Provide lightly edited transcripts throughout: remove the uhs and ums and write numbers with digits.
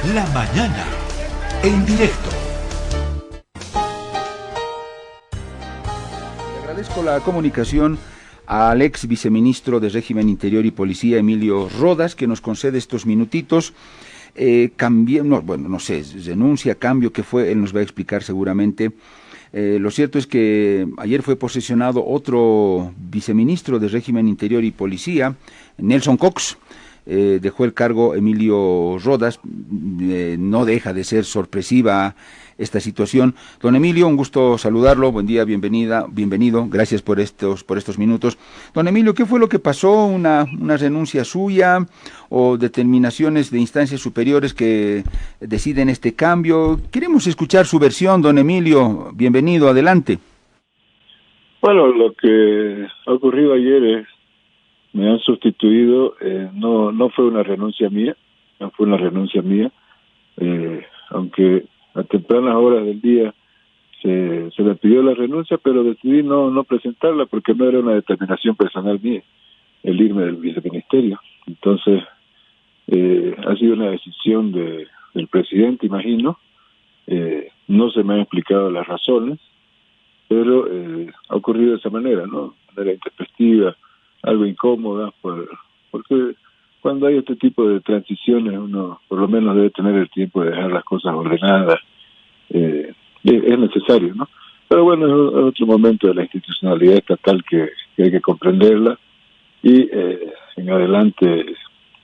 La mañana, en directo. Le agradezco la comunicación al ex viceministro de Régimen Interior y Policía, Emilio Rodas, que nos concede estos minutitos. Renuncia, cambio, ¿qué fue? Él nos va a explicar seguramente. Lo cierto es que ayer fue posesionado otro viceministro de Régimen Interior y Policía, Nelson Cox. Dejó el cargo Emilio Rodas. No deja de ser sorpresiva esta situación. Don Emilio, un gusto saludarlo, buen día, bienvenido, gracias por estos minutos. Don Emilio, ¿qué fue lo que pasó? ¿Una renuncia suya o determinaciones de instancias superiores que deciden este cambio? Queremos escuchar su versión, don Emilio, bienvenido, adelante. Bueno, lo que ha ocurrido ayer es, me han sustituido, no fue una renuncia mía, aunque a tempranas horas del día se me pidió la renuncia, pero decidí no presentarla porque no era una determinación personal mía el irme del viceministerio. Entonces, ha sido una decisión del presidente, imagino. No se me han explicado las razones, pero ha ocurrido de esa manera, ¿no? De manera intempestiva, algo incómoda, porque cuando hay este tipo de transiciones uno por lo menos debe tener el tiempo de dejar las cosas ordenadas. Es necesario, ¿no? Pero bueno, es otro momento de la institucionalidad estatal que hay que comprenderla y en adelante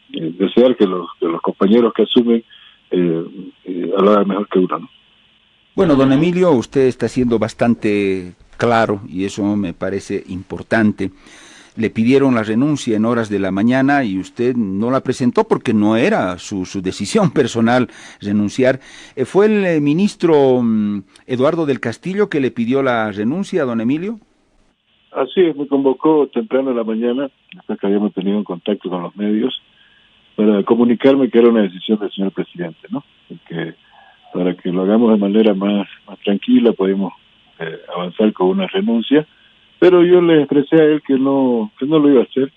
desear que los compañeros que asumen lo hagan mejor que uno, ¿no? Bueno, don Emilio, usted está siendo bastante claro y eso me parece importante. Le pidieron la renuncia en horas de la mañana y usted no la presentó porque no era su decisión personal renunciar. ¿Fue el ministro Eduardo del Castillo que le pidió la renuncia, don Emilio? Así es, me convocó temprano en la mañana, después que habíamos tenido un contacto con los medios, para comunicarme que era una decisión del señor presidente, ¿no? Porque para que lo hagamos de manera más tranquila, podemos avanzar con una renuncia. Pero yo le expresé a él que no lo iba a hacer,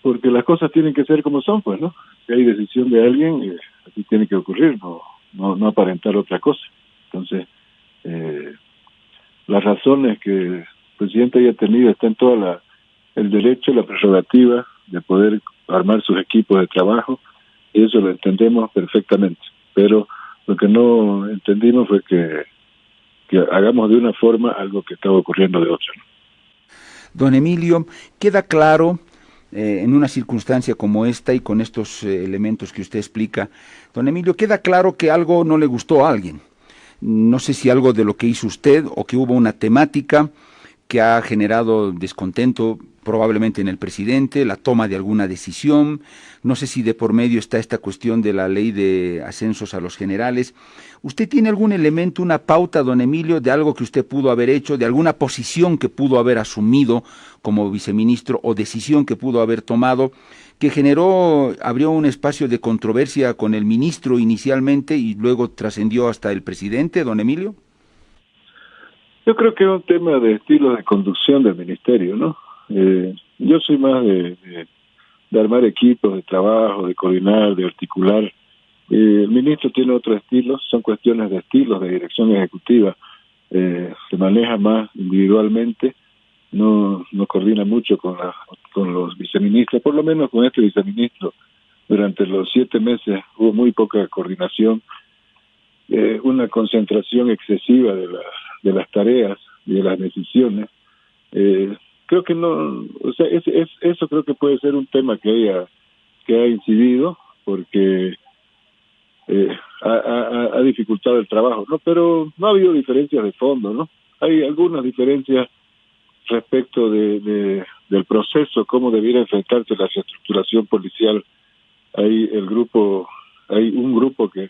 porque las cosas tienen que ser como son, pues, ¿no? Si hay decisión de alguien, así tiene que ocurrir, no aparentar otra cosa. Entonces, las razones que el presidente haya tenido, está en todo el derecho, la prerrogativa de poder armar sus equipos de trabajo, y eso lo entendemos perfectamente. Pero lo que no entendimos fue que hagamos de una forma algo que estaba ocurriendo de otra, ¿no? Don Emilio, queda claro en una circunstancia como esta y con estos elementos que usted explica, don Emilio, queda claro que algo no le gustó a alguien. No sé si algo de lo que hizo usted o que hubo una temática que ha generado descontento probablemente en el presidente, la toma de alguna decisión. No sé si de por medio está esta cuestión de la ley de ascensos a los generales. ¿Usted tiene algún elemento, una pauta, don Emilio, de algo que usted pudo haber hecho, de alguna posición que pudo haber asumido como viceministro o decisión que pudo haber tomado, que abrió un espacio de controversia con el ministro inicialmente y luego trascendió hasta el presidente, don Emilio? Yo creo que es un tema de estilo de conducción del ministerio, ¿no? Yo soy más de armar equipos de trabajo, de coordinar, de articular. El ministro tiene otro estilo, son cuestiones de estilos, de dirección ejecutiva. Se maneja más individualmente, no coordina mucho con los viceministros, por lo menos con este viceministro. Durante los 7 meses hubo muy poca coordinación, una concentración excesiva de las tareas y de las decisiones. Creo que no, o sea, eso creo que puede ser un tema que ha incidido, porque ha dificultado el trabajo, ¿no? Pero no ha habido diferencias de fondo, ¿no? Hay algunas diferencias respecto del proceso, cómo debiera enfrentarse la reestructuración policial. Hay un grupo que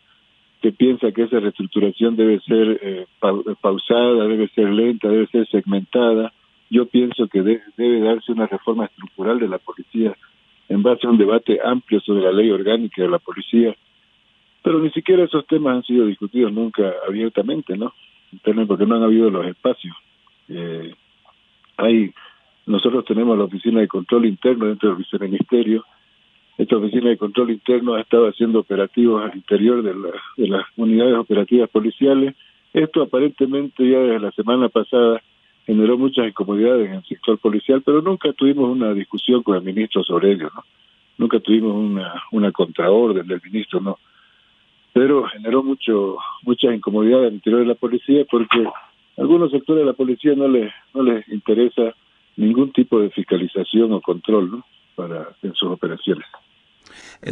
piensa que esa reestructuración debe ser pausada, debe ser lenta, debe ser segmentada. Yo pienso que debe darse una reforma estructural de la policía en base a un debate amplio sobre la ley orgánica de la policía. Pero ni siquiera esos temas han sido discutidos nunca abiertamente, ¿no? Porque no han habido los espacios. Nosotros tenemos la Oficina de Control Interno dentro del Viceministerio, esta oficina de control interno ha estado haciendo operativos al interior de las unidades operativas policiales. Esto aparentemente ya desde la semana pasada generó muchas incomodidades en el sector policial, pero nunca tuvimos una discusión con el ministro sobre ello, ¿no? Nunca tuvimos una contraorden del ministro, ¿no? Pero generó muchas incomodidades al interior de la policía porque a algunos sectores de la policía no les interesa ningún tipo de fiscalización o control, ¿no? En sus operaciones.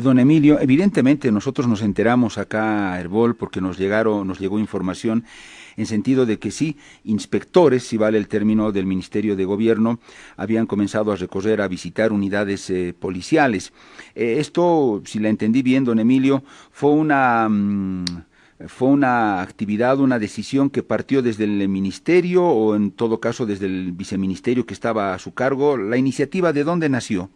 Don Emilio, evidentemente nosotros nos enteramos acá a Herbol porque nos llegó información en sentido de que sí, inspectores, si vale el término, del Ministerio de Gobierno habían comenzado a recorrer, a visitar unidades policiales. Esto, si la entendí bien, don Emilio, fue una actividad, una decisión que partió desde el ministerio o en todo caso desde el viceministerio que estaba a su cargo. ¿La iniciativa de dónde nació?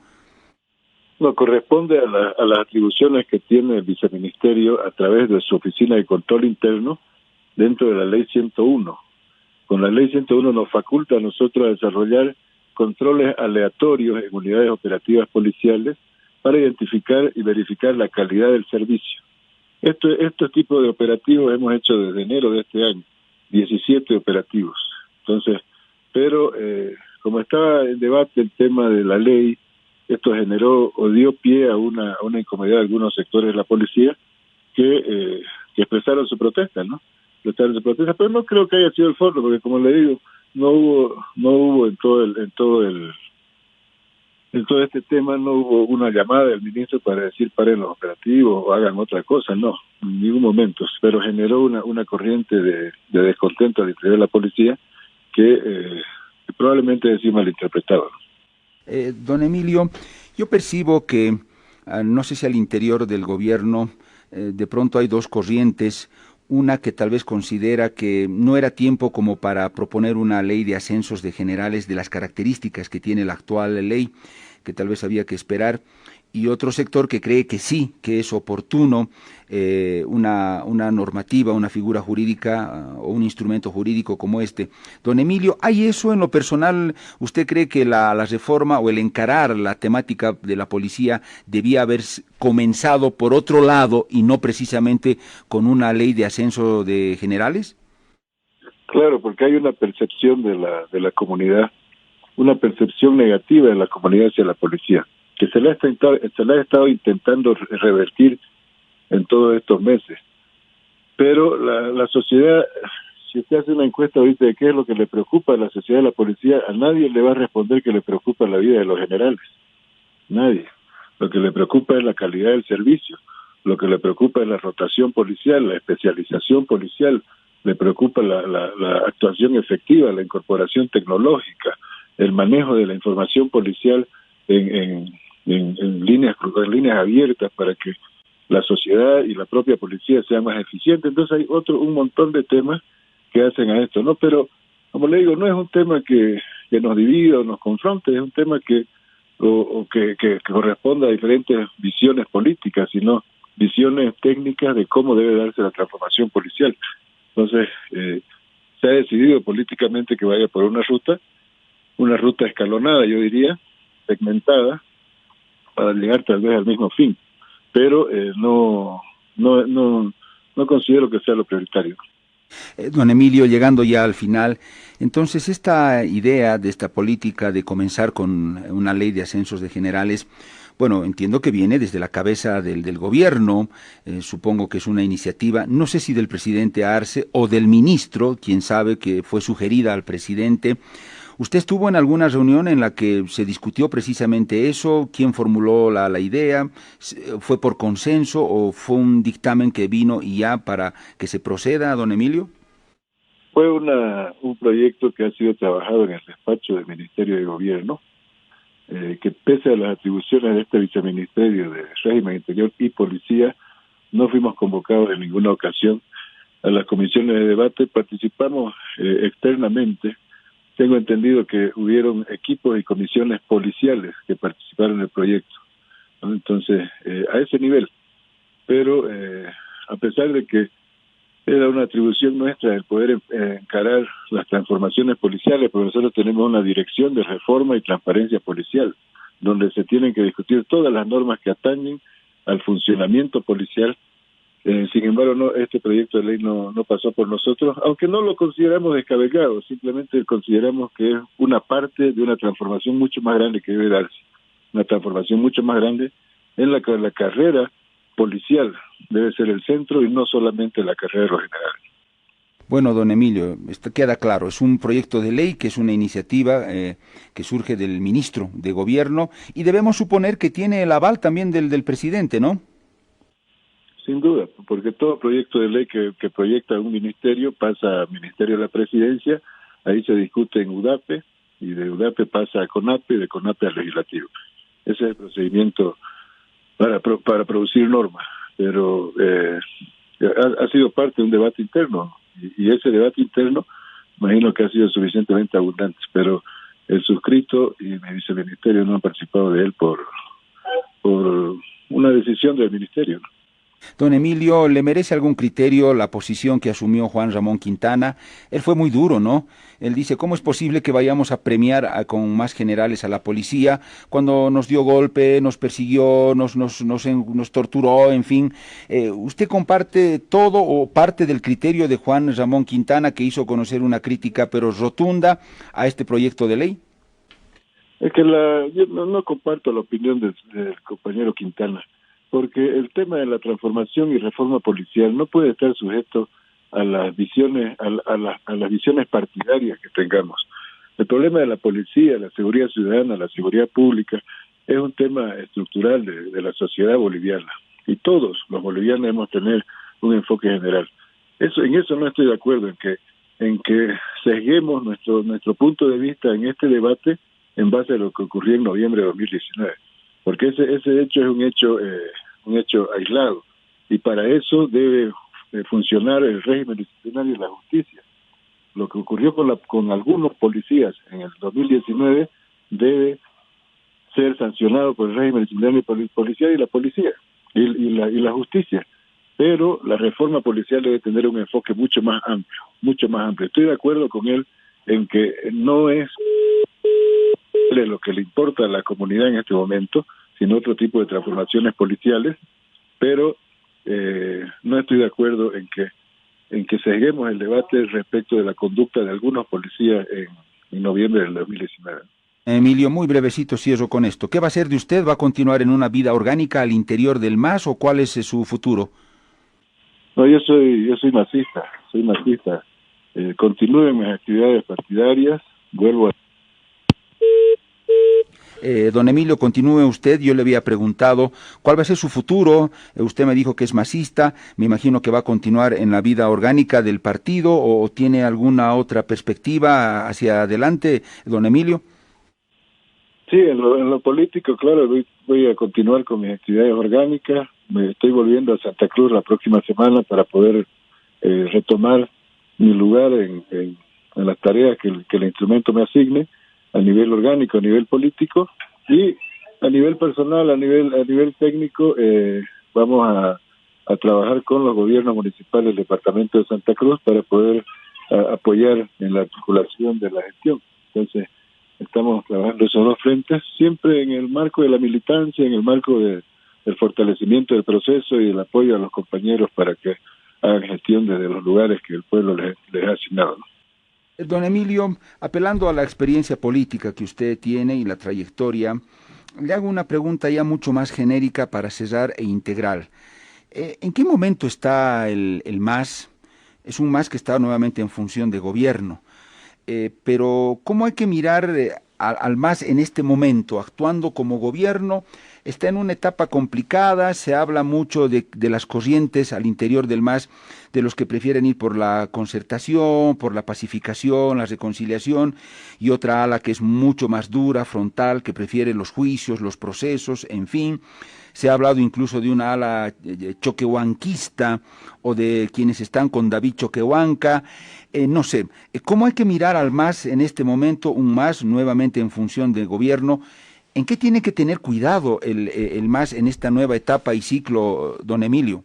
No, corresponde a las atribuciones que tiene el viceministerio a través de su oficina de control interno dentro de la ley 101. Con la ley 101 nos faculta a nosotros a desarrollar controles aleatorios en unidades operativas policiales para identificar y verificar la calidad del servicio. Estos tipos de operativos hemos hecho desde enero de este año, 17 operativos. Entonces, pero como estaba en debate el tema de la ley, esto generó o dio pie a una incomodidad de algunos sectores de la policía que expresaron su protesta, ¿no? Pero no creo que haya sido el fondo, porque como le digo, no hubo en todo este tema, no hubo una llamada del ministro para decir paren los operativos o hagan otra cosa, no, en ningún momento, pero generó una corriente de descontento al interior de la policía que probablemente es malinterpretado. Don Emilio, yo percibo que, no sé si al interior del gobierno, de pronto hay dos corrientes, una que tal vez considera que no era tiempo como para proponer una ley de ascensos de generales de las características que tiene la actual ley, que tal vez había que esperar, y otro sector que cree que sí, que es oportuno una normativa, una figura jurídica o un instrumento jurídico como este. Don Emilio, ¿hay eso en lo personal? ¿Usted cree que la reforma o el encarar la temática de la policía debía haber comenzado por otro lado y no precisamente con una ley de ascenso de generales? Claro, porque hay una percepción de la comunidad, una percepción negativa de la comunidad hacia la policía, que se le ha estado intentando revertir en todos estos meses. Pero la sociedad, si usted hace una encuesta ahorita de qué es lo que le preocupa a la sociedad de la policía, a nadie le va a responder que le preocupa la vida de los generales. Nadie. Lo que le preocupa es la calidad del servicio, lo que le preocupa es la rotación policial, la especialización policial, le preocupa la actuación efectiva, la incorporación tecnológica, el manejo de la información policial en líneas abiertas para que la sociedad y la propia policía sean más eficientes. Entonces hay un montón de temas que hacen a esto, ¿no? Pero, como le digo, no es un tema que nos divida o nos confronte, es un tema que corresponde a diferentes visiones políticas, sino visiones técnicas de cómo debe darse la transformación policial. Entonces, se ha decidido políticamente que vaya por una ruta escalonada, yo diría, segmentada, para llegar tal vez al mismo fin, pero no considero que sea lo prioritario. Don Emilio, llegando ya al final, entonces esta idea de esta política de comenzar con una ley de ascensos de generales, bueno, entiendo que viene desde la cabeza del gobierno, supongo que es una iniciativa, no sé si del presidente Arce o del ministro, quien sabe, que fue sugerida al presidente. ¿Usted estuvo en alguna reunión en la que se discutió precisamente eso? ¿Quién formuló la idea? ¿Fue por consenso o fue un dictamen que vino y ya para que se proceda, don Emilio? Fue un proyecto que ha sido trabajado en el despacho del Ministerio de Gobierno, que pese a las atribuciones de este viceministerio de Régimen Interior y Policía, no fuimos convocados en ninguna ocasión a las comisiones de debate, participamos externamente. Tengo entendido que hubieron equipos y comisiones policiales que participaron en el proyecto, ¿no? Entonces, a ese nivel. Pero a pesar de que era una atribución nuestra el poder encarar las transformaciones policiales, porque nosotros tenemos una dirección de reforma y transparencia policial. donde se tienen que discutir todas las normas que atañen al funcionamiento policial. Sin embargo, este proyecto de ley no pasó por nosotros, aunque no lo consideramos descabellado, simplemente consideramos que es una parte de una transformación mucho más grande que debe darse, una transformación mucho más grande en la que la carrera policial debe ser el centro y no solamente la carrera de los generales. Bueno, don Emilio, esto queda claro, es un proyecto de ley que es una iniciativa que surge del ministro de Gobierno y debemos suponer que tiene el aval también del presidente, ¿no? Sin duda, porque todo proyecto de ley que proyecta un ministerio pasa al Ministerio de la Presidencia, ahí se discute en UDAPE, y de UDAPE pasa a CONAPE, y de CONAPE al Legislativo. Ese es el procedimiento para producir normas, pero ha sido parte de un debate interno, y ese debate interno, imagino que ha sido suficientemente abundante, pero el suscrito y mi viceministerio no han participado de él por una decisión del ministerio, ¿no? Don Emilio, ¿le merece algún criterio la posición que asumió Juan Ramón Quintana? Él fue muy duro, ¿no? Él dice, ¿cómo es posible que vayamos a premiar con más generales a la policía cuando nos dio golpe, nos persiguió, nos torturó, en fin? ¿Usted comparte todo o parte del criterio de Juan Ramón Quintana, que hizo conocer una crítica pero rotunda a este proyecto de ley? Es que yo no comparto la opinión del compañero Quintana, porque el tema de la transformación y reforma policial no puede estar sujeto a las visiones a las visiones partidarias que tengamos. El problema de la policía, la seguridad ciudadana, la seguridad pública es un tema estructural de la sociedad boliviana, y todos los bolivianos debemos tener un enfoque general. En eso no estoy de acuerdo, en que sesguemos nuestro punto de vista en este debate en base a lo que ocurrió en noviembre de 2019. Porque ese hecho es un hecho aislado, y para eso debe funcionar el régimen disciplinario y la justicia. Lo que ocurrió con algunos policías en el 2019 debe ser sancionado por el régimen disciplinario policial y la policía y la justicia, pero la reforma policial debe tener un enfoque mucho más amplio. Estoy de acuerdo con él en que no es lo que le importa a la comunidad en este momento, sino otro tipo de transformaciones policiales, pero no estoy de acuerdo en que ceguemos el debate respecto de la conducta de algunos policías en noviembre del 2019. Emilio, muy brevecito cierro con esto. ¿Qué va a hacer de usted? ¿Va a continuar en una vida orgánica al interior del MAS o cuál es su futuro? No, yo soy masista. Continúo en mis actividades partidarias, vuelvo a... Don Emilio, continúe usted. Yo le había preguntado cuál va a ser su futuro. Usted me dijo que es masista. Me imagino que va a continuar en la vida orgánica del partido o tiene alguna otra perspectiva hacia adelante, don Emilio. Sí, en lo político, claro, voy a continuar con mis actividades orgánicas. Me estoy volviendo a Santa Cruz la próxima semana para poder retomar mi lugar en las tareas que el instrumento me asigne, a nivel orgánico, a nivel político, y a nivel personal, a nivel técnico, vamos a trabajar con los gobiernos municipales del departamento de Santa Cruz para poder apoyar en la articulación de la gestión. Entonces, estamos trabajando esos dos frentes, siempre en el marco de la militancia, en el marco del fortalecimiento del proceso y del apoyo a los compañeros para que hagan gestión desde los lugares que el pueblo les ha asignado, ¿no? Don Emilio, apelando a la experiencia política que usted tiene y la trayectoria, le hago una pregunta ya mucho más genérica para cerrar e integral. ¿En qué momento está el MAS? Es un MAS que está nuevamente en función de gobierno, pero ¿cómo hay que mirar al MAS en este momento, actuando como gobierno? Está en una etapa complicada, se habla mucho de las corrientes al interior del MAS, de los que prefieren ir por la concertación, por la pacificación, la reconciliación, y otra ala que es mucho más dura, frontal, que prefiere los juicios, los procesos, en fin. Se ha hablado incluso de una ala choquehuanquista o de quienes están con David Choquehuanca. No sé, ¿cómo hay que mirar al MAS en este momento, un MAS nuevamente en función del gobierno? ¿En qué tiene que tener cuidado el MAS en esta nueva etapa y ciclo, don Emilio?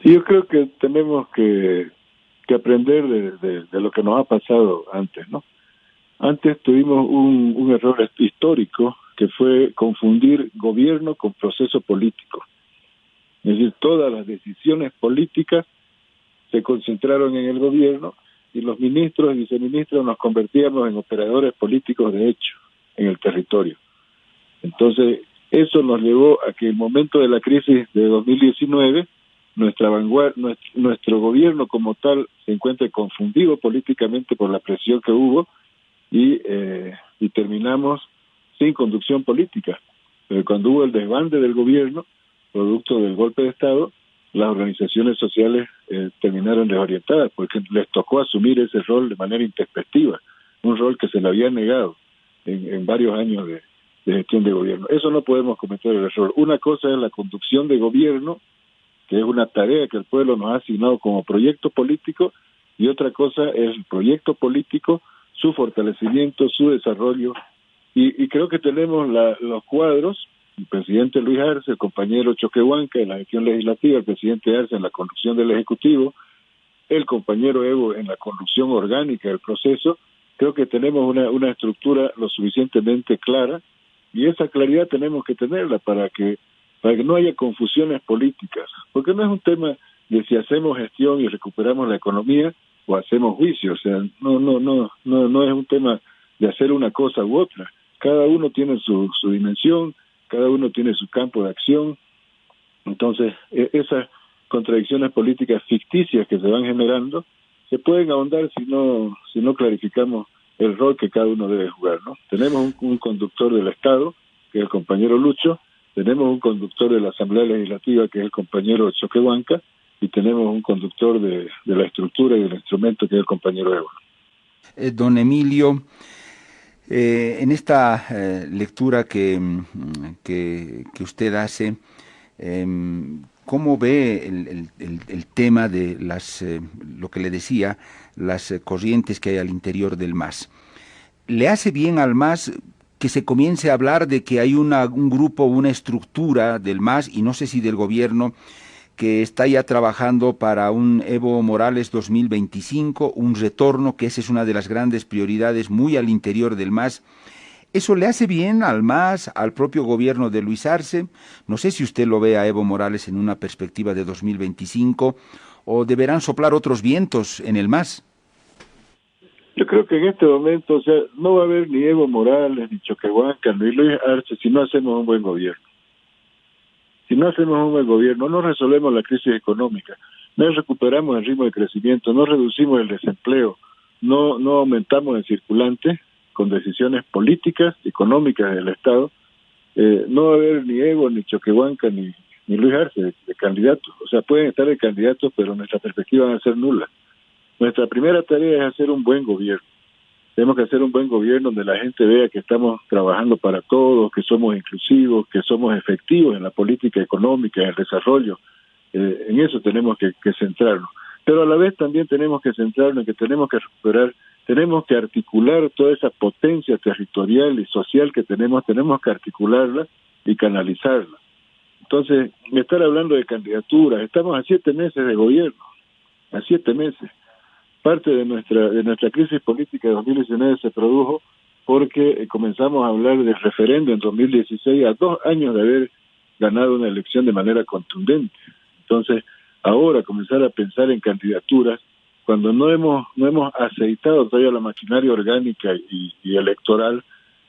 Sí, yo creo que tenemos que aprender de lo que nos ha pasado antes, ¿no? Antes tuvimos un error histórico que fue confundir gobierno con proceso político. Es decir, todas las decisiones políticas se concentraron en el gobierno y los ministros y viceministros nos convertíamos en operadores políticos de hecho en el territorio. Entonces, eso nos llevó a que el momento de la crisis de 2019, nuestro gobierno como tal se encuentre confundido políticamente por la presión que hubo y terminamos sin conducción política. Pero cuando hubo el desbande del gobierno, producto del golpe de Estado, las organizaciones sociales terminaron desorientadas porque les tocó asumir ese rol de manera intempestiva, un rol que se le había negado en varios años de gestión de gobierno. Eso no podemos cometer el error. Una cosa es la conducción de gobierno, que es una tarea que el pueblo nos ha asignado como proyecto político, y otra cosa es el proyecto político, su fortalecimiento, su desarrollo, y creo que tenemos los cuadros, el presidente Luis Arce, el compañero Choquehuanca en la gestión legislativa, el presidente Arce en la conducción del Ejecutivo, el compañero Evo en la conducción orgánica del proceso. Creo que tenemos una estructura lo suficientemente clara, y esa claridad tenemos que tenerla para que no haya confusiones políticas, porque no es un tema de si hacemos gestión y recuperamos la economía o hacemos juicio. O sea, no es un tema de hacer una cosa u otra. Cada uno tiene su dimensión, cada uno tiene su campo de acción. Entonces, esas contradicciones políticas ficticias que se van generando se pueden ahondar si no clarificamos el rol que cada uno debe jugar, ¿no? Tenemos un conductor del Estado, que es el compañero Lucho, tenemos un conductor de la Asamblea Legislativa, que es el compañero Choquehuanca, y tenemos un conductor de la estructura y del instrumento, que es el compañero Evo. Don Emilio, en esta lectura que usted hace, ¿cómo ve el tema de lo que le decía, las corrientes que hay al interior del MAS? ¿Le hace bien al MAS que se comience a hablar de que hay un grupo, una estructura del MAS, y no sé si del gobierno, que está ya trabajando para un Evo Morales 2025, un retorno, que esa es una de las grandes prioridades muy al interior del MAS? ¿Eso le hace bien al MAS, al propio gobierno de Luis Arce? No sé si usted lo ve a Evo Morales en una perspectiva de 2025, o deberán soplar otros vientos en el MAS. Yo creo que en este momento, o sea, no va a haber ni Evo Morales, ni Choquehuanca, ni Luis Arce si no hacemos un buen gobierno. Si no hacemos un buen gobierno, no resolvemos la crisis económica, no recuperamos el ritmo de crecimiento, no reducimos el desempleo, no aumentamos el circulante con decisiones políticas, económicas del Estado, no va a haber ni Evo, ni Choquehuanca, ni Luis Arce de candidatos. O sea, pueden estar de candidatos, pero nuestra perspectiva va a ser nula. Nuestra primera tarea es hacer un buen gobierno. Tenemos que hacer un buen gobierno donde la gente vea que estamos trabajando para todos, que somos inclusivos, que somos efectivos en la política económica, en el desarrollo. En eso tenemos que centrarnos. Pero a la vez también tenemos que centrarnos en que tenemos que recuperar, tenemos que articular toda esa potencia territorial y social que tenemos que articularla y canalizarla. Entonces, estar hablando de candidaturas, estamos a 7 meses de gobierno, a 7 meses. Parte de nuestra crisis política de 2019 se produjo porque comenzamos a hablar del referendo en 2016 a 2 años de haber ganado una elección de manera contundente. Entonces, ahora comenzar a pensar en candidaturas cuando no hemos aceitado todavía la maquinaria orgánica y electoral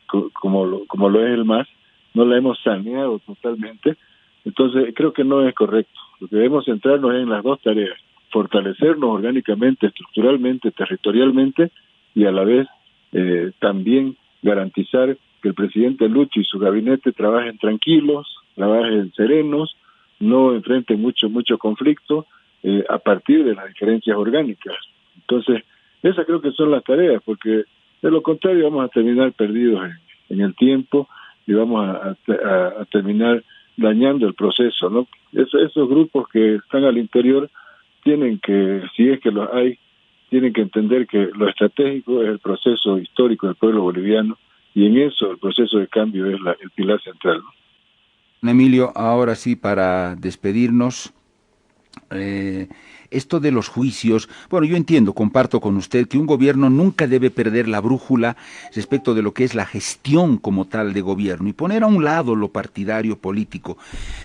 como lo es el MAS, no la hemos saneado totalmente. Entonces, creo que no es correcto. Lo que debemos centrarnos es en las dos tareas: fortalecernos orgánicamente, estructuralmente, territorialmente, y a la vez también garantizar que el presidente Lucho y su gabinete trabajen tranquilos, trabajen serenos, no enfrenten mucho conflicto a partir de las diferencias orgánicas. Entonces, esas creo que son las tareas, porque de lo contrario vamos a terminar perdidos en el tiempo y vamos a terminar dañando el proceso, ¿no? Esos grupos que están al interior tienen que, si es que los hay, tienen que entender que lo estratégico es el proceso histórico del pueblo boliviano, y en eso el proceso de cambio es el pilar central, ¿no? Emilio, ahora sí, para despedirnos, esto de los juicios, bueno, yo entiendo, comparto con usted que un gobierno nunca debe perder la brújula respecto de lo que es la gestión como tal de gobierno y poner a un lado lo partidario político.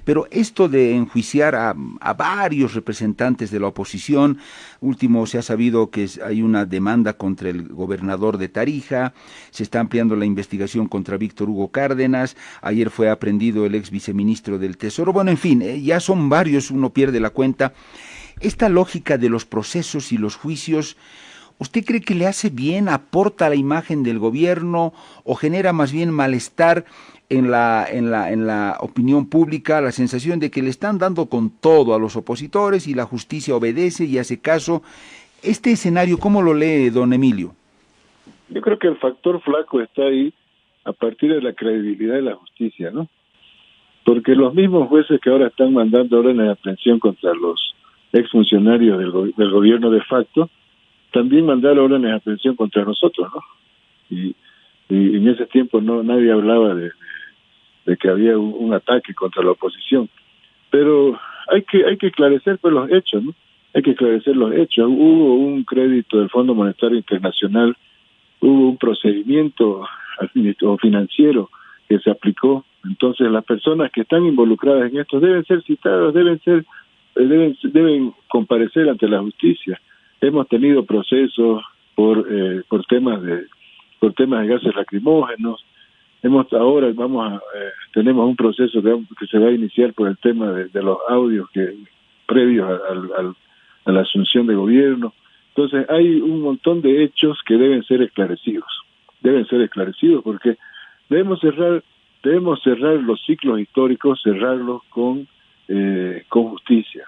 Pero esto de enjuiciar a varios representantes de la oposición, último se ha sabido que hay una demanda contra el gobernador de Tarija, se está ampliando la investigación contra Víctor Hugo Cárdenas, ayer fue aprendido el ex viceministro del Tesoro, bueno, en fin, ya son varios, uno pierde la cuenta. Esta lógica de los procesos y los juicios, ¿usted cree que le hace bien, aporta a la imagen del gobierno o genera más bien malestar en la opinión pública, la sensación de que le están dando con todo a los opositores y la justicia obedece y hace caso? Este escenario, ¿cómo lo lee don Emilio? Yo creo que el factor flaco está ahí a partir de la credibilidad de la justicia, ¿no? Porque los mismos jueces que ahora están mandando órdenes de aprehensión contra los exfuncionarios del gobierno de facto, también mandaron órdenes de aprehensión contra nosotros, ¿no? Y en ese tiempo nadie hablaba de que había un ataque contra la oposición. Pero hay que esclarecer pues los hechos, ¿no? Hay que esclarecer los hechos. Hubo un crédito del Fondo Monetario Internacional, hubo un procedimiento financiero que se aplicó. Entonces las personas que están involucradas en esto deben ser citadas, deben comparecer ante la justicia. Hemos tenido procesos por temas de gases lacrimógenos. Tenemos un proceso que se va a iniciar por el tema de los audios previos a la asunción de gobierno. Entonces hay un montón de hechos que deben ser esclarecidos porque debemos cerrar los ciclos históricos, cerrarlos con justicia.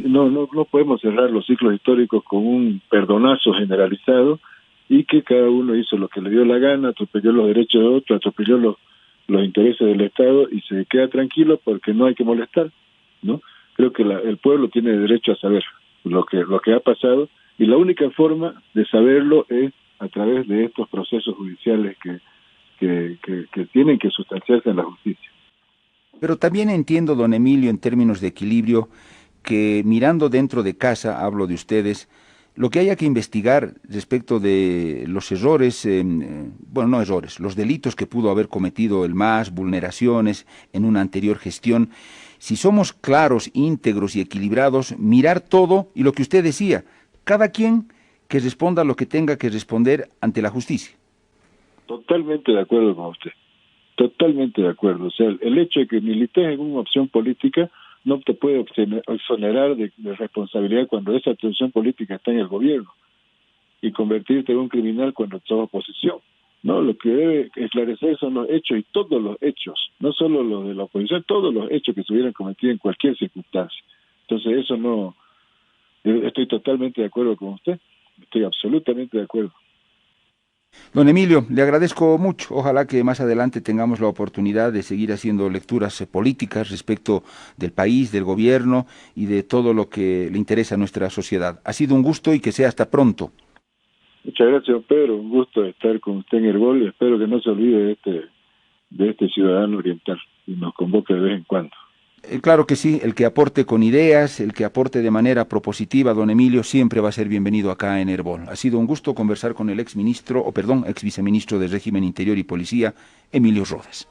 No podemos cerrar los ciclos históricos con un perdonazo generalizado y que cada uno hizo lo que le dio la gana, atropelló los derechos de otro, atropelló los intereses del Estado y se queda tranquilo porque no hay que molestar, ¿no? Creo que el pueblo tiene derecho a saber lo que ha pasado y la única forma de saberlo es a través de estos procesos judiciales que tienen que sustanciarse en la justicia. Pero también entiendo, don Emilio, en términos de equilibrio, que mirando dentro de casa, hablo de ustedes, lo que haya que investigar respecto de los errores, los delitos que pudo haber cometido el MAS, vulneraciones en una anterior gestión, si somos claros, íntegros y equilibrados, mirar todo y lo que usted decía, cada quien que responda lo que tenga que responder ante la justicia. Totalmente de acuerdo con usted, totalmente de acuerdo. O sea, el hecho de que milites en una opción política no te puede exonerar de responsabilidad cuando esa opción política está en el gobierno y convertirte en un criminal cuando sos oposición. No, lo que debe esclarecer son los hechos y todos los hechos, no solo los de la oposición, todos los hechos que se hubieran cometido en cualquier circunstancia. Entonces yo estoy totalmente de acuerdo con usted, estoy absolutamente de acuerdo. Don Emilio, le agradezco mucho. Ojalá que más adelante tengamos la oportunidad de seguir haciendo lecturas políticas respecto del país, del gobierno y de todo lo que le interesa a nuestra sociedad. Ha sido un gusto y que sea hasta pronto. Muchas gracias, Pedro. Un gusto estar con usted en Herbol y espero que no se olvide de este ciudadano oriental y nos convoque de vez en cuando. Claro que sí, el que aporte con ideas, el que aporte de manera propositiva, don Emilio, siempre va a ser bienvenido acá en Herbol. Ha sido un gusto conversar con el ex viceministro de Régimen Interior y Policía, Emilio Rodas.